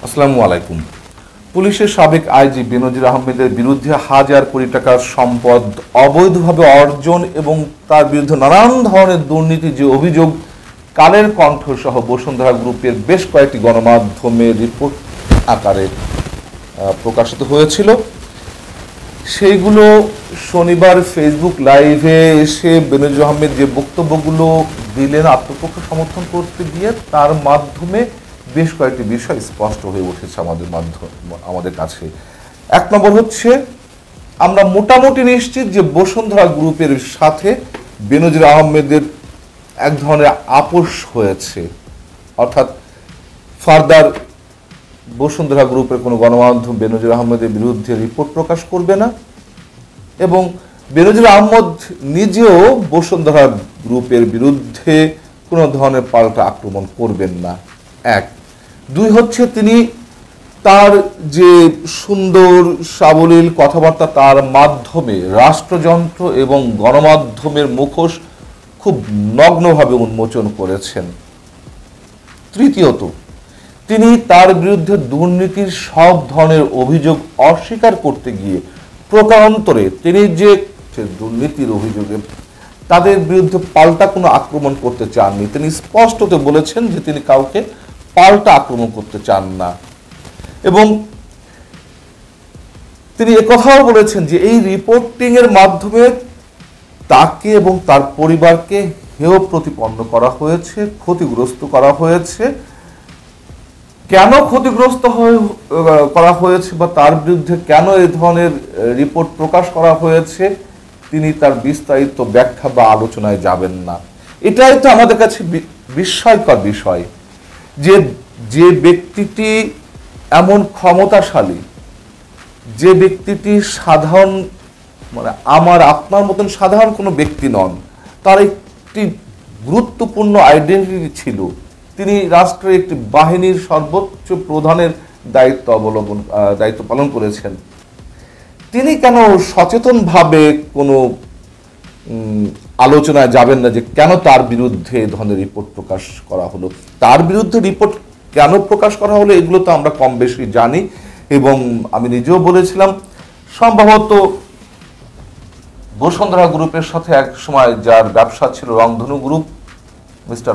আসসালামু আলাইকুম। পুলিশের সাবেক আইজি বেনজির আহমেদের বিরুদ্ধে হাজার কোটি টাকার সম্পদ অবৈধভাবে অর্জন এবং তার বিরুদ্ধে নানান ধরনের দুর্নীতি যে অভিযোগ কালের কণ্ঠ সহ বসুন্ধরা গ্রুপের বেশ কয়েকটি গণমাধ্যমে রিপোর্ট আকারে প্রকাশিত হয়েছিল, সেইগুলো শনিবার ফেসবুক লাইভে এসে বেনজির আহমেদ যে বক্তব্যগুলো দিলেন আত্মপক্ষ সমর্থন করতে গিয়ে, তার মাধ্যমে বেশ কয়েকটি বিষয় স্পষ্ট হয়ে উঠেছে আমাদের কাছে। এক নম্বর হচ্ছে, আমরা মোটামুটি নিশ্চিত যে বসুন্ধরা গ্রুপের সাথে বেনজির আহমেদের এক ধরনের আপোষ হয়েছে, অর্থাৎ ফার্দার বসুন্ধরা গ্রুপের কোনো গণমাধ্যম বেনজির আহমেদের বিরুদ্ধে রিপোর্ট প্রকাশ করবে না এবং বেনজির আহমদ নিজেও বসুন্ধরা গ্রুপের বিরুদ্ধে কোনো ধরনের পাল্টা আক্রমণ করবেন না। এক। দুই হচ্ছে, তিনি তার যে সুন্দর সাবলীল কথাবার্তা, তার মাধ্যমে রাষ্ট্রযন্ত্র এবং গণমাধ্যমের মুখোশ খুব নগ্নভাবে উন্মোচন করেছেন। তৃতীয়ত, তিনি তার বিরুদ্ধে দুর্নীতির সব ধরনের অভিযোগ অস্বীকার করতে গিয়ে প্রকারান্তরে তিনি যে দুর্নীতির অভিযোগে তাদের বিরুদ্ধে পাল্টা কোনো আক্রমণ করতে চাননি। তিনি স্পষ্টত বলেছেন যে তিনি কাউকে পাল্টা আক্রমণ করতে চান না এবং তিনি একথাও বলেছেন যে এই রিপোর্টিং এর মাধ্যমে তাকে এবং তার পরিবারকে হেয় প্রতিপন্ন করা হয়েছে, ক্ষতিগ্রস্ত করা হয়েছে। কেন ক্ষতিগ্রস্ত করা হয়েছে বা তার বিরুদ্ধে কেন এই ধরনের রিপোর্ট প্রকাশ করা হয়েছে, তিনি তার বিস্তারিত ব্যাখ্যা বা আলোচনায় যাবেন না। এটাই তো আমাদের কাছে বিস্ময়কর বিষয় যে যে ব্যক্তিটি এমন ক্ষমতাশালী, যে ব্যক্তিটি সাধারণ আমার আপনার মতন সাধারণ কোনো ব্যক্তি নন, তার একটি গুরুত্বপূর্ণ আইডেন্টিটি ছিল, তিনি রাষ্ট্রের একটি বাহিনীর সর্বোচ্চ প্রধানের দায়িত্ব পালন করেছেন, তিনি কেন সচেতনভাবে কোনো আলোচনায় যাবেন না যে কেন তার বিরুদ্ধে এ ধরনের রিপোর্ট প্রকাশ করা হলো? তার বিরুদ্ধে রিপোর্ট কেন প্রকাশ করা হলো এগুলো তো আমরা কম বেশি জানি এবং আমি নিজেও বলেছিলাম, সম্ভবত বসুন্ধরা গ্রুপের সাথে এক সময় যার ব্যবসা ছিল রংধনু গ্রুপ, মিস্টার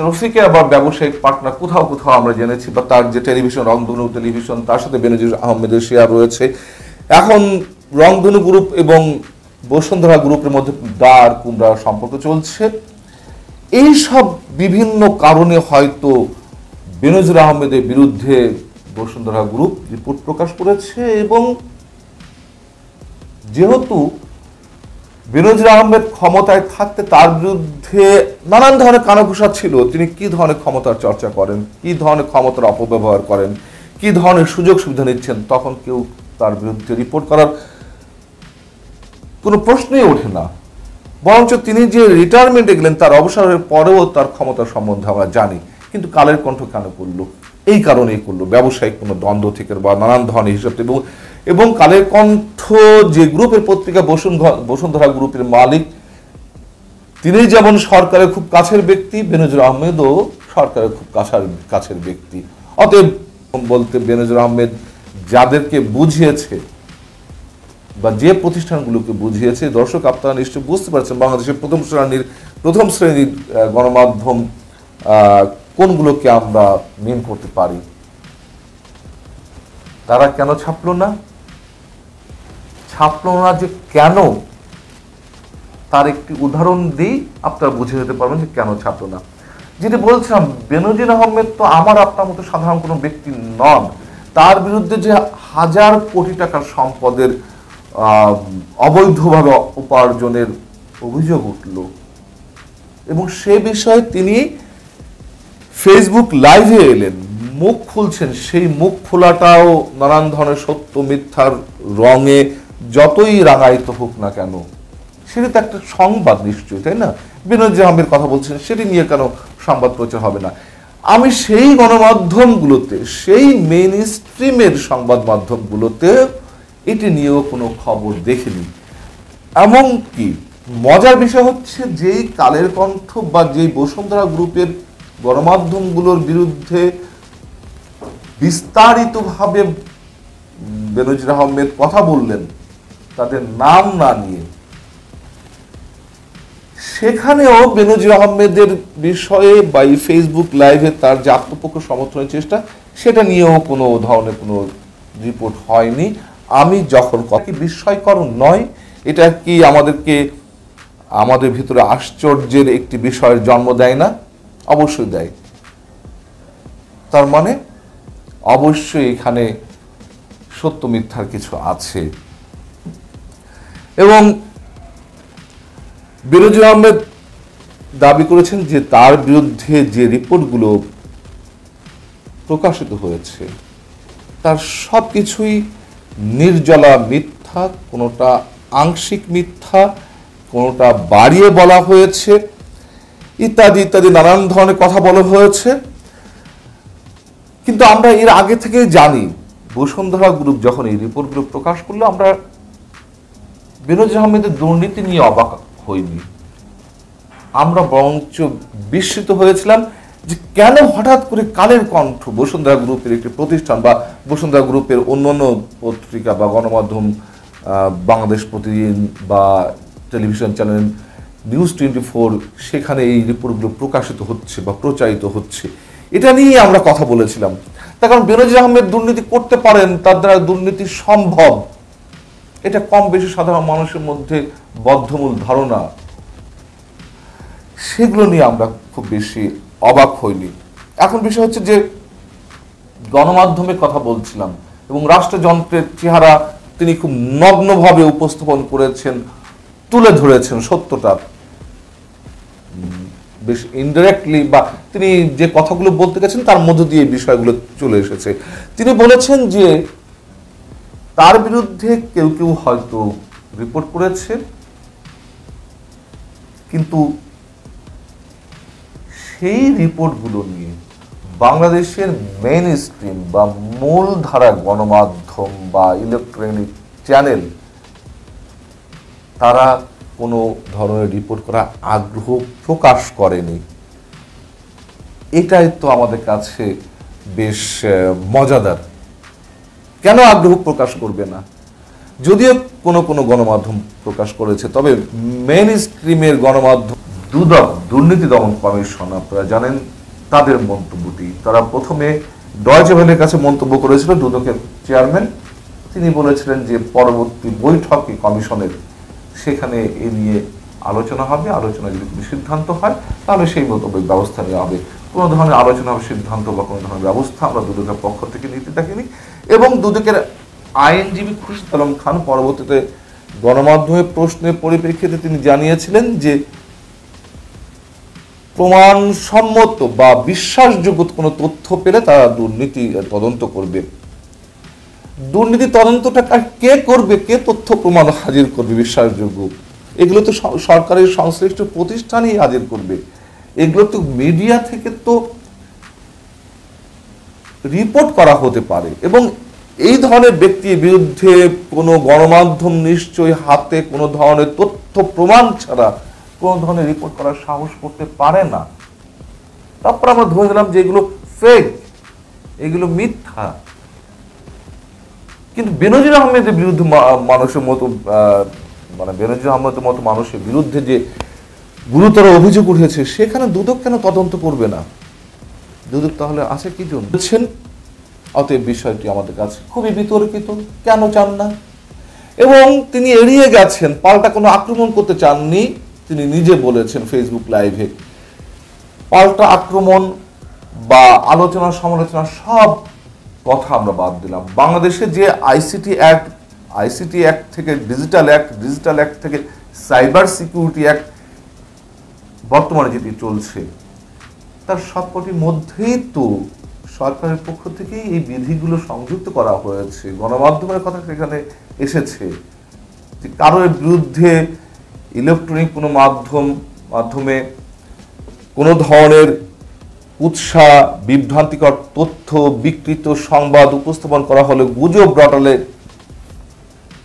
রফিকের আবার ব্যবসায়িক পার্টনার কোথাও আমরা জেনেছি, বা তার যে টেলিভিশন রংধনু টেলিভিশন, তার সাথে বেনজির আহমেদের শেয়ার রয়েছে। এখন রংধনু গ্রুপ এবং বসুন্ধরা গ্রুপের মধ্যে দাঁড় কুমড়ার সম্পর্ক চলছে। এই সব বিভিন্ন কারণে হয়তো বেনজির আহমেদের বিরুদ্ধে বসুন্ধরা গ্রুপ রিপোর্ট প্রকাশ করেছে এবং যেহেতু বেনজির আহমেদ ক্ষমতায় থাকতে তার বিরুদ্ধে নানান ধরনের কানাঘুষা ছিল, তিনি কি ধরনের ক্ষমতার চর্চা করেন, কি ধরনের ক্ষমতার অপব্যবহার করেন, কি ধরনের সুযোগ সুবিধা নিচ্ছেন, তখন কেউ তার বিরুদ্ধে রিপোর্ট করার কোনো প্রশ্নই ওঠে না। বরঞ্চ তিনি যে রিটায়ারমেন্টে গেলেন, তার অবসরের পরেও তার ক্ষমতার সম্বন্ধে আমরা জানি, কিন্তু কালের কণ্ঠ কেন করলো? এই কারণেই করলো, ব্যবসায়িক কোনো দ্বন্দ্ব থেকে বা নানান ধরনের হিসাব এবং কালের কণ্ঠ যে গ্রুপের পত্রিকা বসুন্ধরা গ্রুপের মালিক, তিনি যেমন সরকারের খুব কাছের ব্যক্তি, বেনজির আহমেদও সরকারের খুব কাছের ব্যক্তি। অতএব বলতে বেনজির আহমেদ যাদেরকে বুঝিয়েছে বা যে প্রতিষ্ঠানগুলোকে বুঝিয়েছে, দর্শক আপনারা নিশ্চয়ই বুঝতে পারছেন বাংলাদেশের প্রথম শ্রেণীর গণমাধ্যম কোনগুলোকে আমরা মিন করতে পারি। তারা কেন ছাপলো না যে কেন, তার একটি উদাহরণ দিই, আপনারা বুঝে যেতে পারবেন যে কেন ছাপলো না। যেটি বলছিলাম, বেনজির আহমেদ তো আমার আপনার মতো সাধারণ কোনো ব্যক্তি নন। তার বিরুদ্ধে যে হাজার কোটি টাকার সম্পদের অবৈধভাবে উপার্জনের অভিযোগ উঠল এবং সে বিষয়ে তিনি ফেসবুক লাইভে এলেন, মুখ খুলছেন। সেই মুখ খোলাটাও নানান ধরনের সত্য মিথ্যার রঙে যতই রাঙায়িত হোক না কেন, সেটা তো একটা সংবাদ নিশ্চয়ই, তাই না? বেনজির আহমেদের কথা বলছেন, সেটি নিয়ে কেন সংবাদ প্রচার হবে না? আমি সেই গণমাধ্যমগুলোতে, সেই মেইন স্ট্রিমের সংবাদ মাধ্যমগুলোতে এটি নিয়েও কোনো খবর দেখিনি। এমনকি মজার বিষয় হচ্ছে, যেই কালের কণ্ঠ বা যেই বসুন্ধরা গ্রুপের গণমাধ্যমগুলোর বিরুদ্ধে বিস্তারিতভাবে বেনজির আহমেদ কথা বললেন তাদের নাম না নিয়ে, সেখানেও বেনজির আহমেদের বিষয়ে বা এই ফেসবুক লাইভে তার যে আত্মপক্ষ সমর্থনের চেষ্টা, সেটা নিয়েও কোনো ধরনের কোনো রিপোর্ট হয়নি। আমি যখন কি বিস্ময়কর নয়, এটা কি আমাদের ভিতরে আশ্চর্যের একটি বিষয়ের জন্ম দেয় না? অবশ্যই দেয়। তার মানে অবশ্যই এখানে সত্য মিথ্যার কিছু আছে। এবং বেনজির আহমেদ দাবি করেছেন যে তার বিরুদ্ধে যে রিপোর্টগুলো প্রকাশিত হয়েছে তার সবকিছুই নির্জলা মিথ্যা, কোনোটা আংশিক মিথ্যা, কোনোটা বাড়িয়ে বলা হয়েছে, ইত্যাদি ইত্যাদি নানান ধরনের কথা বলা হয়েছে। কিন্তু আমরা এর আগে থেকে জানি, বসুন্ধরা গ্রুপ যখন এই রিপোর্টগুলো প্রকাশ করলো, আমরা বেনজির আহমেদের দুর্নীতি নিয়ে অবাক হইনি, আমরা বরঞ্চ বিস্মিত হয়েছিলাম যে কেন হঠাৎ করে কালের কণ্ঠ, বসুন্ধরা গ্রুপের একটি প্রতিষ্ঠান বা বসুন্ধরা গ্রুপের অন্যান্য পত্রিকা বা গণমাধ্যম, বাংলাদেশ প্রতিদিন বা টেলিভিশন চ্যানেল নিউজ 24, সেখানে এই রিপোর্টগুলো প্রকাশিত হচ্ছে বা প্রচারিত হচ্ছে। এটা নিয়ে আমরা কথা বলেছিলাম। তার কারণ বেনজির আহমেদ দুর্নীতি করতে পারেন, তার দ্বারা দুর্নীতি সম্ভব, এটা কম বেশি সাধারণ মানুষের মধ্যে বদ্ধমূল ধারণা। সেগুলো নিয়ে আমরা খুব বেশি অবাক হইনি। এখন বিষয় হচ্ছে যে গণমাধ্যমের কথা বলছিলাম এবং রাষ্ট্রযন্ত্রের চেহারা তিনি খুব নগ্নভাবে উপস্থাপন করেছেন, তুলে ধরেছেন সত্যটা, বেশ ইনডাইরেক্টলি, বা তিনি যে কথাগুলো বলতে গেছেন তার মধ্য দিয়ে বিষয়গুলো চলে এসেছে। তিনি বলেছেন যে তার বিরুদ্ধে কেউ কেউ হয়তো রিপোর্ট করেছে, কিন্তু সেই রিপোর্টগুলো নিয়ে বাংলাদেশের মেইন স্ট্রিম বা মূলধারা গণমাধ্যম বা ইলেকট্রনিক চ্যানেল তারা কোনো ধরনের রিপোর্ট করা আগ্রহ প্রকাশ করেনি। এটাই তো আমাদের কাছে বেশ মজাদার। কেন আগ্রহ প্রকাশ করবে না? যদিও কোনো কোনো গণমাধ্যম প্রকাশ করেছে, তবে মেইন স্ট্রিমের গণমাধ্যম, দুদক দুর্নীতি দমন কমিশন, আপনারা জানেন তাদের মন্তব্যটি, তারা প্রথমে ডয়েচে ভেলের কাছে মন্তব্য করেছিল দুদকের চেয়ারম্যান। তিনি বলেছিলেন যে পরবর্তী বৈঠকে কমিশনের, সেখানে এ নিয়ে আলোচনা হবে, আলোচনা যদি কোনো সিদ্ধান্ত হয় তাহলে সেই মোতাবেক ব্যবস্থা নেওয়া হবে। কোনো ধরনের আলোচনা বা সিদ্ধান্ত বা কোনো ধরনের ব্যবস্থা আমরা দুদকের পক্ষ থেকে নিতে দেখিনি। এবং দুদকের আইনজীবী খুরশিদ আলম খান পরবর্তীতে গণমাধ্যমের প্রশ্নের পরিপ্রেক্ষিতে তিনি জানিয়েছিলেন যে প্রমাণসম্মত বা বিশ্বাসযোগ্য কোনো তথ্য পেলে তারা দুর্নীতি তদন্ত করবে। দুর্নীতি তদন্তটা কে করবে, কে তথ্য প্রমাণ হাজির করবে বিশ্বাসযোগ্য? এগুলো তো সরকারের সংশ্লিষ্ট প্রতিষ্ঠানই হাজির করবে। এগুলো তো মিডিয়া থেকে তো রিপোর্ট করা হতে পারে, এবং এই ধরনের ব্যক্তির বিরুদ্ধে কোনো গণমাধ্যম নিশ্চয়ই হাতে কোনো ধরনের তথ্য প্রমাণ ছাড়া কোনো ধরনের রিপোর্ট করার সাহস করতে পারে না। তারপর আমরা ধরে নিলাম যে এগুলো ফেক, এগুলো মিথ্যা। কিন্তু বেনজির আহমেদের বিরুদ্ধে মানুষের মতো, মানে বেনজির আহমেদের মতো মানুষের বিরুদ্ধে যে গুরুতর অভিযোগ উঠেছে, সেখানে দুদক কেন তদন্ত করবে না? দুদক তাহলে আছে কি জন্য? অতএব বিষয়টি আমাদের কাছে খুবই বিতর্কিত। কেন চান না? এবং তিনি এড়িয়ে গেছেন, পাল্টা কোনো আক্রমণ করতে চাননি। তিনি নিজে বলেছেন ফেসবুক লাইভে, পাল্টা আক্রমণ বা আলোচনা সমালোচনা সব কথা আমরা বাদ দিলাম। বাংলাদেশে যে আইসিটি অ্যাক্ট থেকে ডিজিটাল অ্যাক্ট থেকে সাইবার সিকিউরিটি অ্যাক্ট বর্তমানে যেটি চলছে, তার সবকটির মধ্যেই তো সরকারের পক্ষ থেকেই এই বিধিগুলো সংযুক্ত করা হয়েছে। গণমাধ্যমের কথা সেখানে এসেছে যে কারোর বিরুদ্ধে ইলেকট্রনিক কোনো মাধ্যমে কোনো ধরনের উৎসাহ, বিভ্রান্তিকর তথ্য, বিকৃত সংবাদ উপস্থাপন করা হলে, গুজব রটালে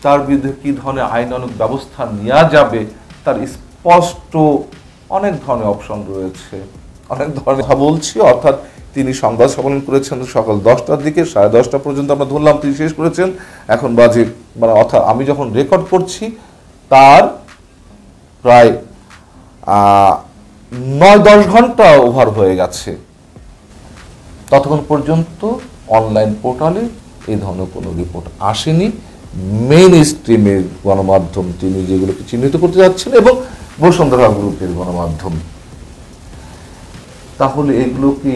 তার বিরুদ্ধে কী ধরনের আইনানুগ ব্যবস্থা নেওয়া যাবে তার স্পষ্ট অনেক ধরনের অপশন রয়েছে। অনেক ধরনের কথা বলছি, অর্থাৎ তিনি সংবাদ সম্মেলন করেছেন সকাল 10টার দিকে, 10:30 পর্যন্ত আমরা ধরলাম তিনি শেষ করেছেন। এখন বাজে মানে অর্থাৎ আমি যখন রেকর্ড করছি তার প্রায় 9-10 ঘন্টা ওভার হয়ে গেছে। ততক্ষণ পর্যন্ত অনলাইন পোর্টালে এই ধরনের কোনো রিপোর্ট আসেনি। মেইন স্ট্রিমের গণমাধ্যম তিনি যেগুলোকে চিহ্নিত করতে যাচ্ছেন এবং বসুন্ধরা গ্রুপের গণমাধ্যম, তাহলে এগুলো কি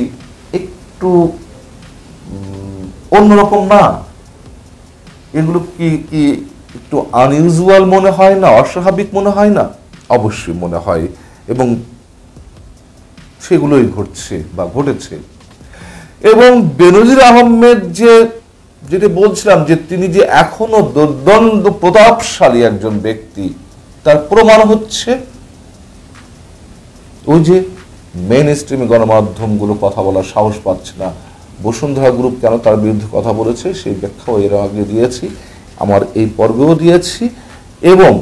একটু অন্যরকম না? এগুলো কি কি একটু আনইউজুয়াল মনে হয় না, অস্বাভাবিক মনে হয় না? অবশ্যই মনে হয়, এবং সেগুলোই ঘটছে বা ঘটেছে। এবং বেনজির আহমেদ যেটা বলছিলাম যে তিনি যে এখনো দুর্দণ্ড প্রতাপশালী একজন ব্যক্তি, তার প্রমাণ হচ্ছে ওই যে মেইন স্ট্রিমে গণমাধ্যমগুলো কথা বলার সাহস পাচ্ছে না। বসুন্ধরা গ্রুপ কেন তার বিরুদ্ধে কথা বলেছে সেই ব্যাখ্যাও এর আগে দিয়েছি, আমার এই পর্বেও দিয়েছি। এবং